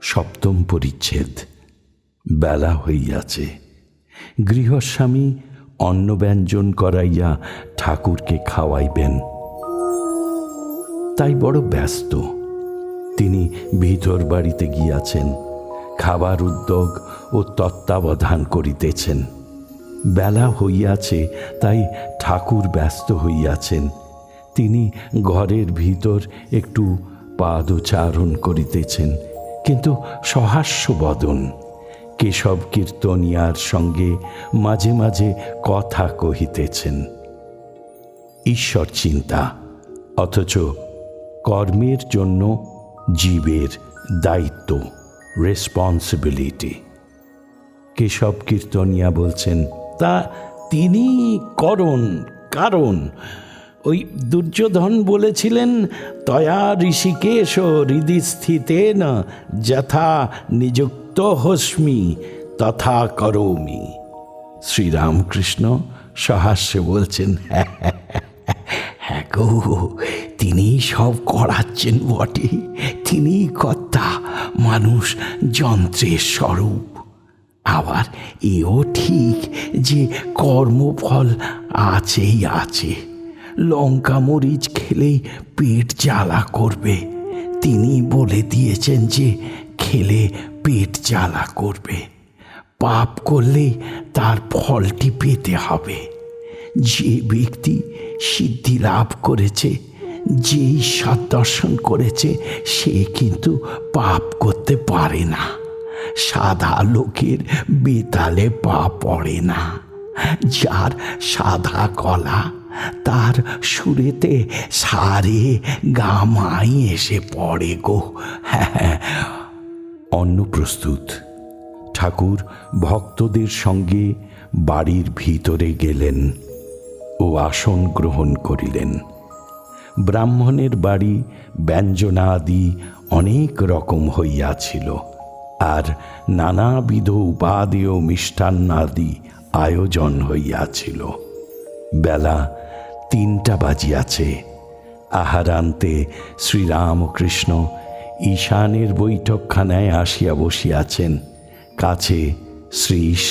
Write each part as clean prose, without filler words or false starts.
সপ্তম পরিচ্ছেদ। বেলা হইয়াছে। গৃহস্বামী অন্নব্যঞ্জন করাইয়া ঠাকুরকে খাওয়াইবেন, তাই বড় ব্যস্ত। তিনি ভিতর বাড়িতে গিয়াছেন, খাবার উদ্যোগ ও তত্ত্বাবধান করিতেছেন। বেলা হইয়াছে, তাই ঠাকুর ব্যস্ত হইয়াছেন। তিনি ঘরের ভিতর একটু পাদচারণ করিতেছেন, কিন্তু সহাস্য বদন। কেশব কীর্তনিয়ার সঙ্গে মাঝে মাঝে কথা কহিতেছেন। ঈশ্বর চিন্তা, অথচ কর্মের জন্য জীবের দায়িত্ব, রেসপন্সিবিলিটি। কেশব কীর্তনিয়া বলছেন, তা তিনি করণ, কারণ ওই দুর্যোধন বলেছিলেন, তয়া ঋষিকেশ হৃদি স্থিতেন যথা নিযুক্ত হস্মি তথা করোমি। শ্রীরামকৃষ্ণ সহাস্যে বলছেন, হ্যাঁ গো, তিনি সব করাচ্ছেন বটে, তিনি কর্তা, মানুষ যন্ত্রের স্বরূপ। আবার এও ঠিক যে কর্মফল আছেই আছে। লঙ্কা মরিচ খেলেই পেট জ্বালা করবে, তিনি বলে দিয়েছেন যে খেলে পেট জ্বালা করবে। পাপ করলেই তার ফলটি পেতে হবে। যে ব্যক্তি সিদ্ধি লাভ করেছে, যে ঈশ্বর দর্শন করেছে, সে কিন্তু পাপ করতে পারে না। সাদা লোকের বেতালে পা পড়ে না। যার সাদা গলা, তার সুরেতে সারে গামাই এসে পড়ে গো। হ্যাঁ, অন্ন প্রস্তুত। ঠাকুর ভক্তদের সঙ্গে বাড়ির ভিতরে গেলেন ও আসন গ্রহণ করিলেন। ব্রাহ্মণের বাড়ি ব্যঞ্জনাদি অনেক রকম হইয়াছিল, আর নানাবিধ উপাদেয় মিষ্টান্নাদি আয়োজন হইয়াছিল। বেলা 3টা বাজিয়াছে। আহারান্তে শ্রীরামকৃষ্ণ ঈশানের বৈঠকখানায় আসিয়া বসিয়াছেন। কাছে শ্রীশ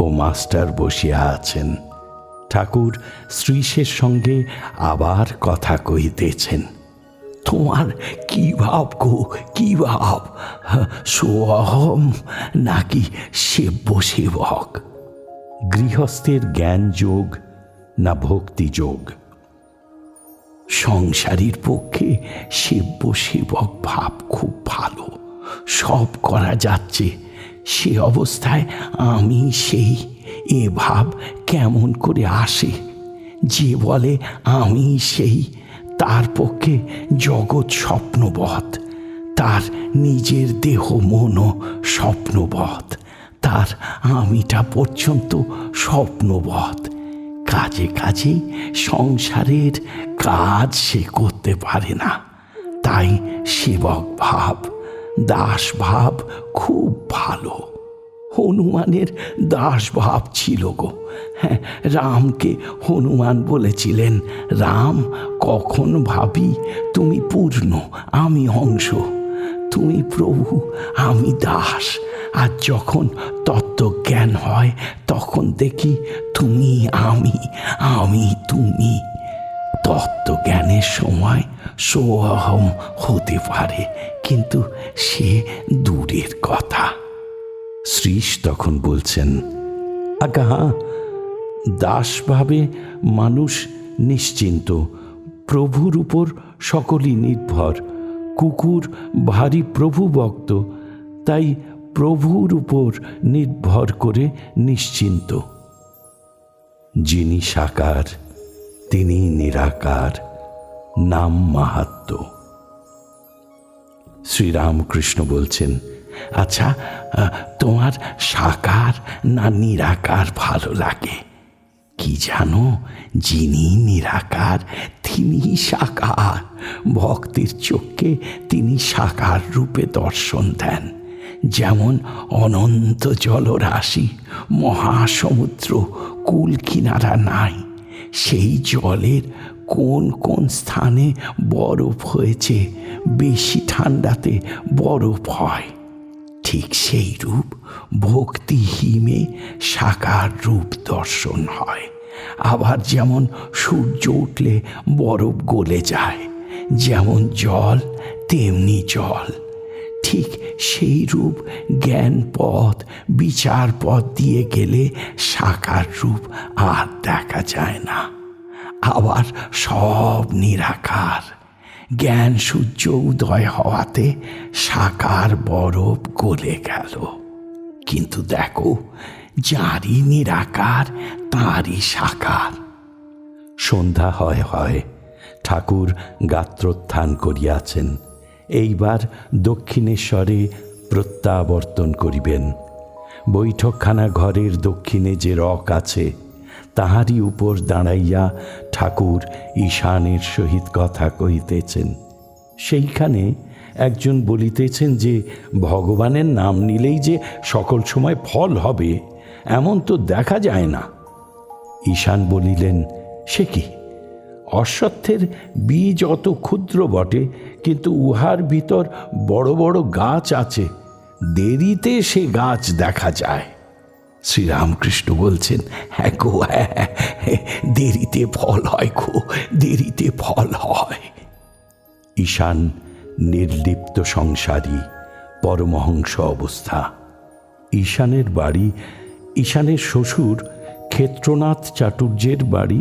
ও মাস্টার বসিয়া আছেন। ঠাকুর শ্রীশের সঙ্গে আবার কথা কহিতেছেন। তোমার কি ভাব গো, কি ভাব? সোহম নাকি সেব্য সেবক? গৃহস্থের জ্ঞান যোগ না ভক্তি যোগ? সংসারীর পক্ষে সেব্য সেবক ভাব খুব ভালো, সব করা যাচ্ছে। সে অবস্থায় আমি সেই, এ ভাব কেমন করে আসে? যে বলে আমি সেই, তার পক্ষে জগৎ স্বপ্নবৎ, তার নিজের দেহ মনও স্বপ্নবৎ, তার আমিটা পর্যন্ত স্বপ্নবৎ। কাজে কাজেই সংসারের কাজ সে করতে পারে না। তাই সেবক ভাব, দাস ভাব খুব ভালো। হনুমানের দাস ভাব ছিল গো। হ্যাঁ, রামকে হনুমান বলেছিলেন, রাম, কখন ভাবি তুমি পূর্ণ, আমি অংশ, তুমি প্রভু, আমি দাস। আর যখন তত্ত্বজ্ঞান হয়, তখন দেখি তুমি আমি, আমি তুমি। তত্ত্বজ্ঞানের সময় সোহম হতে পারে, কিন্তু সে দূরের কথা। শ্রীশ তখন বলছেন, আজ্ঞা হাঁ, দাসভাবে মানুষ নিশ্চিন্ত, প্রভুর উপর সকলই নির্ভর। কুকুর ভারী প্রভুভক্ত, তাই প্রভুর উপর নির্ভর করে নিশ্চিন্ত। যিনি সাকার, তিনি নিরাকার, নাম মাহাত্ম্য। শ্রীরামকৃষ্ণ বলছেন, আচ্ছা, তোমার সাকার না নিরাকার ভালো লাগে? কি জানো, যিনি নিরাকার তিনি সাকার। ভক্তের চোখকে তিনি সাকার রূপে দর্শন দেন। যেমন অনন্ত জলরাশি, মহাসমুদ্র কুল কিনারা নাই, সেই জলের কোন কোন স্থানে বরফ হয়েছে, বেশি ঠান্ডাতে বরফ হয়, ঠিক সেই রূপ ভক্তি হিমে সাকার রূপ দর্শন হয়। আবার যেমন সূর্য উঠলে বরফ গলে যায়, যেমন জল তেমনি জল, ঠিক সেই রূপ জ্ঞান পথ বিচার পথ দিয়ে গেলে সাকার রূপ আর দেখা যায় না। আবার সব নিরাকার, জ্ঞান সূর্য উদয় হওয়াতে সাকার বরফ গলে গেল। কিন্তু দেখো, যারই নিরাকার তাঁরই সাকার। সন্ধ্যা হয় হয় ঠাকুর গাত্রোত্থান করিয়াছেন। এইবার দক্ষিণেশ্বরে প্রত্যাবর্তন করিবেন। বৈঠকখানা ঘরের দক্ষিণে যে রক আছে, তাহারই উপর দাঁড়াইয়া ঠাকুর ঈশানের সহিত কথা কহিতেছেন। সেইখানে একজন বলিতেছেন যে ভগবানের নাম নিলেই যে সকল সময় ফল হবে এমন তো দেখা যায় না। ঈশান বলিলেন, সে কি, অশ্বত্থের বীজ অত ক্ষুদ্র বটে, কিন্তু উহার ভিতর বড় বড় গাছ আছে, দেরিতে সে গাছ দেখা যায়। শ্রীরামকৃষ্ণ বলছেন, হ্যাঁ গো, হ্যাঁ, দেরিতে ফল হয় গো, দেরিতে ফল হয়। ঈশান নির্লিপ্ত সংসারী, পরমহংস অবস্থা। ঈশানের বাড়ি, ঈশানের শ্বশুর ক্ষেত্রনাথ চাটুর্যের বাড়ি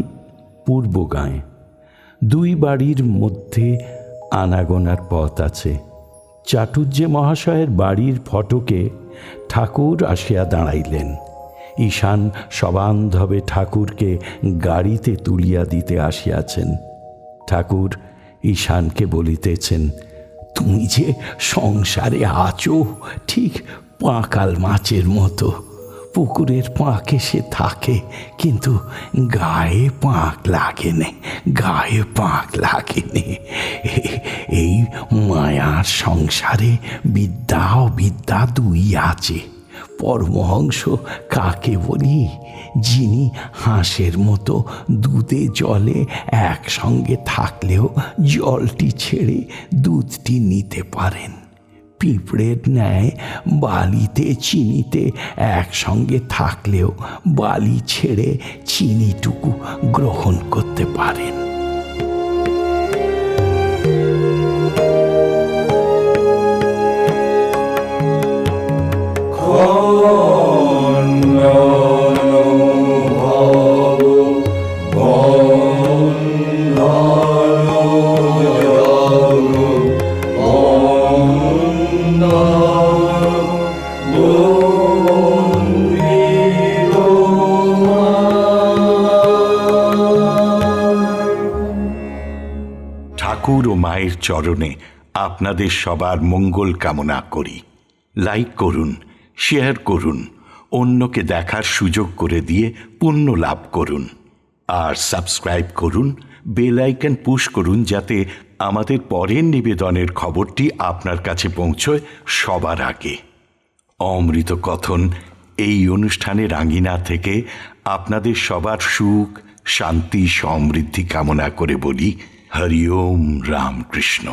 পূর্বগাঁয়ে। দুই বাড়ির মধ্যে আনাগোনার পথ আছে। চাটুর্য মহাশয়ের বাড়ির ফটকে ঠাকুর আসিয়া দাঁড়াইলেন। ঈশান সবান্ধবে ঠাকুরকে গাড়িতে তুলিয়া দিতে আসিয়াছেন। ঠাকুর ঈশানকে বলিতেছেন, তুমি যে সংসারে আছো ঠিক পাঁকাল মাছের মতো, পুকুরের পাঁকে সে থাকে, কিন্তু গায়ে পাঁক লাগেনে, গায়ে পাঁক লাগেনে। এই মায়ার সংসারে বিদ্যা অবিদ্যা দুই আছে। পরমহংস কাকে বলি? যিনি হাঁসের মতো দুধে জলে একসঙ্গে থাকলেও জলটি ছেড়ে দুধটি নিতে পারেন। পিঁপড়ের ন্যায় বালিতে চিনিতে একসঙ্গে থাকলেও বালি ছেড়ে চিনিটুকু গ্রহণ করতে পারেন। ঠাকুর ও মায়ের চরণে আপনাদের সবার মঙ্গল কামনা করি। লাইক করুন, শেয়ার করুন, অন্যকে দেখার সুযোগ করে দিয়ে পুণ্য লাভ করুন। আর সাবস্ক্রাইব করুন, বেল আইকন পুশ করুন, যাতে আমাদের পরের নিবেদনের খবরটি আপনার কাছে পৌঁছয় সবার আগে। অমৃত কথন এই অনুষ্ঠানের আঙিনা থেকে আপনাদের সবার সুখ, শান্তি, সমৃদ্ধি কামনা করে বলি, হরি ওম রামকৃষ্ণ।